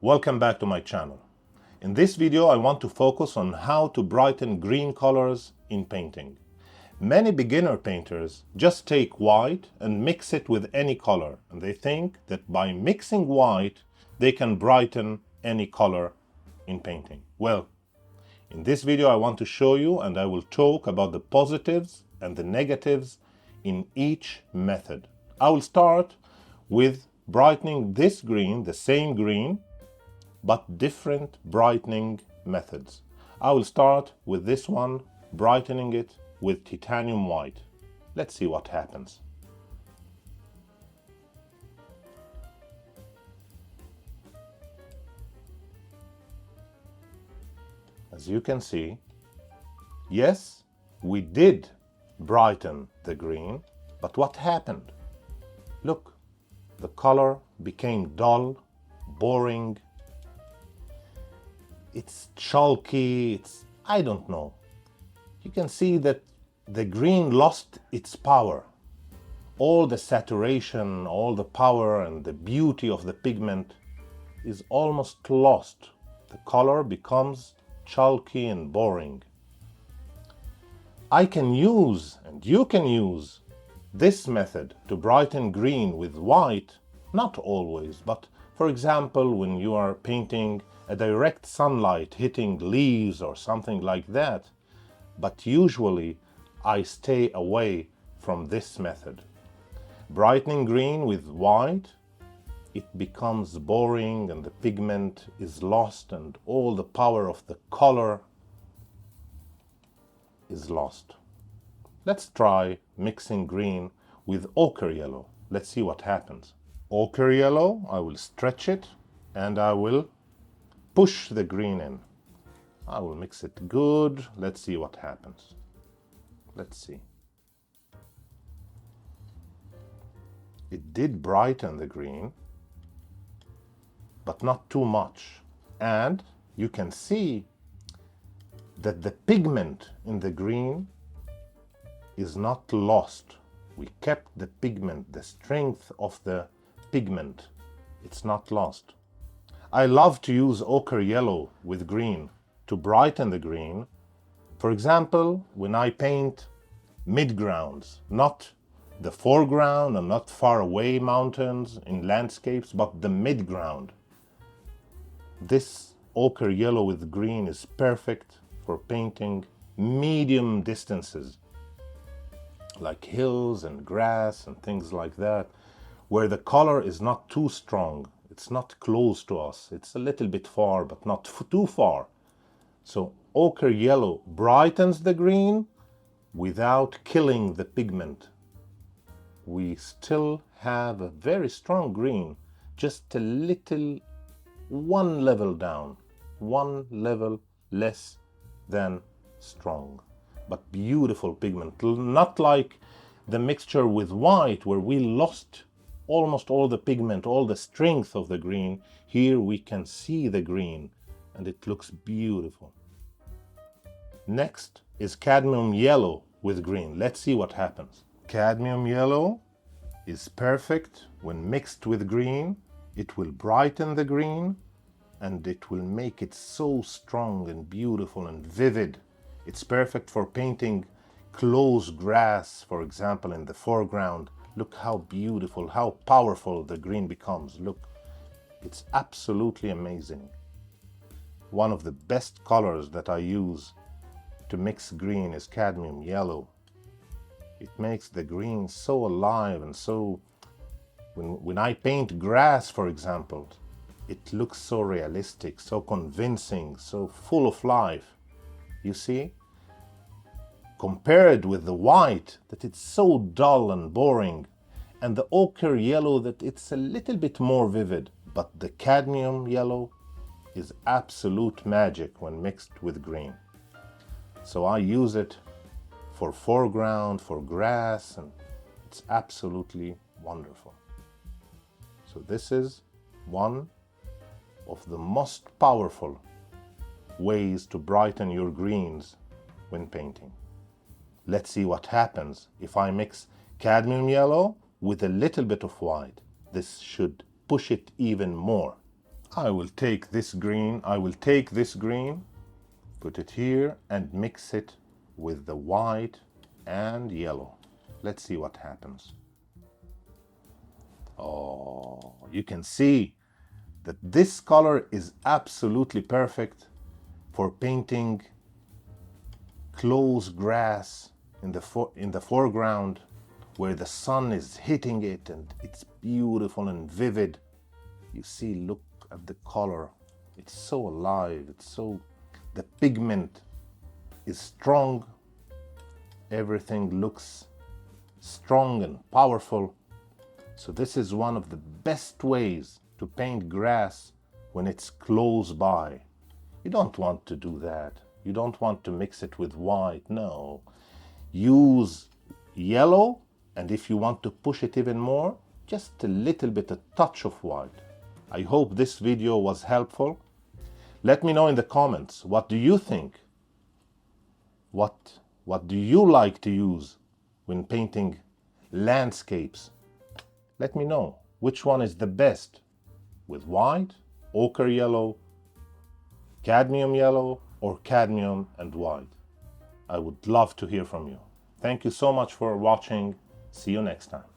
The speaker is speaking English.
Welcome back to my channel. In this video I want to focus on how to brighten green colors in painting. Many beginner painters just take white and mix it with any color, and they think that by mixing white they can brighten any color in painting. Well, in this video I want to show you, and I will talk about the positives and the negatives in each method. I will start with brightening this green, the same green, but different brightening methods. I will start with this one, brightening it with titanium white. Let's see what happens. As you can see, yes, we did brighten the green, but what happened? Look, the color became dull, boring, it's chalky, I don't know. You can see that the green lost its power. All the saturation, all the power and the beauty of the pigment is almost lost. The color becomes chalky and boring. I can use, and you can use, this method to brighten green with white, not always, but for example, when you are painting a direct sunlight hitting leaves or something like that. But usually I stay away from this method. Brightening green with white, it becomes boring and the pigment is lost and all the power of the color is lost. Let's try mixing green with ochre yellow. Let's see what happens. Ochre yellow, I will stretch it and I will push the green in. I will mix it good. Let's see what happens. Let's see. It did brighten the green, but not too much. And you can see that the pigment in the green is not lost. We kept the pigment, the strength of the pigment. It's not lost. I love to use ochre yellow with green to brighten the green. For example, when I paint midgrounds, not the foreground and not far away mountains in landscapes, but the midground. This ochre yellow with green is perfect for painting medium distances, like hills and grass and things like that, where the color is not too strong. It's not close to us. It's a little bit far, but not too far. So ochre yellow brightens the green without killing the pigment. We still have a very strong green, just a little, one level down, one level less than strong, but beautiful pigment. Not like the mixture with white where we lost almost all the pigment, all the strength of the green. Here we can see the green and it looks beautiful. Next is cadmium yellow with green. Let's see what happens. Cadmium yellow is perfect when mixed with green. It will brighten the green and it will make it so strong and beautiful and vivid. It's perfect for painting close grass, for example, in the foreground. Look how beautiful, how powerful the green becomes. Look, it's absolutely amazing. One of the best colors that I use to mix green is cadmium yellow. It makes the green so alive and so, when I paint grass, for example, it looks so realistic, so convincing, so full of life. You see? Compared with the white, that it's so dull and boring, and the ochre yellow, that it's a little bit more vivid. But the cadmium yellow is absolute magic when mixed with green. So I use it for foreground, for grass, and it's absolutely wonderful. So this is one of the most powerful ways to brighten your greens when painting. Let's see what happens if I mix cadmium yellow with a little bit of white. This should push it even more. I will take this green, put it here and mix it with the white and yellow. Let's see what happens. Oh, you can see that this color is absolutely perfect for painting close grass in the foreground where the sun is hitting it and it's beautiful and vivid. You see, look at the color. It's so alive. The pigment is strong. Everything looks strong and powerful. So this is one of the best ways to paint grass when it's close by. You don't want to do that. You don't want to mix it with white. No. Use yellow, and if you want to push it even more, just a little bit, a touch of white. I hope this video was helpful. Let me know in the comments, what do you think? What do you like to use when painting landscapes? Let me know which one is the best, with white, ochre yellow, cadmium yellow, or cadmium and white. I would love to hear from you. Thank you so much for watching. See you next time.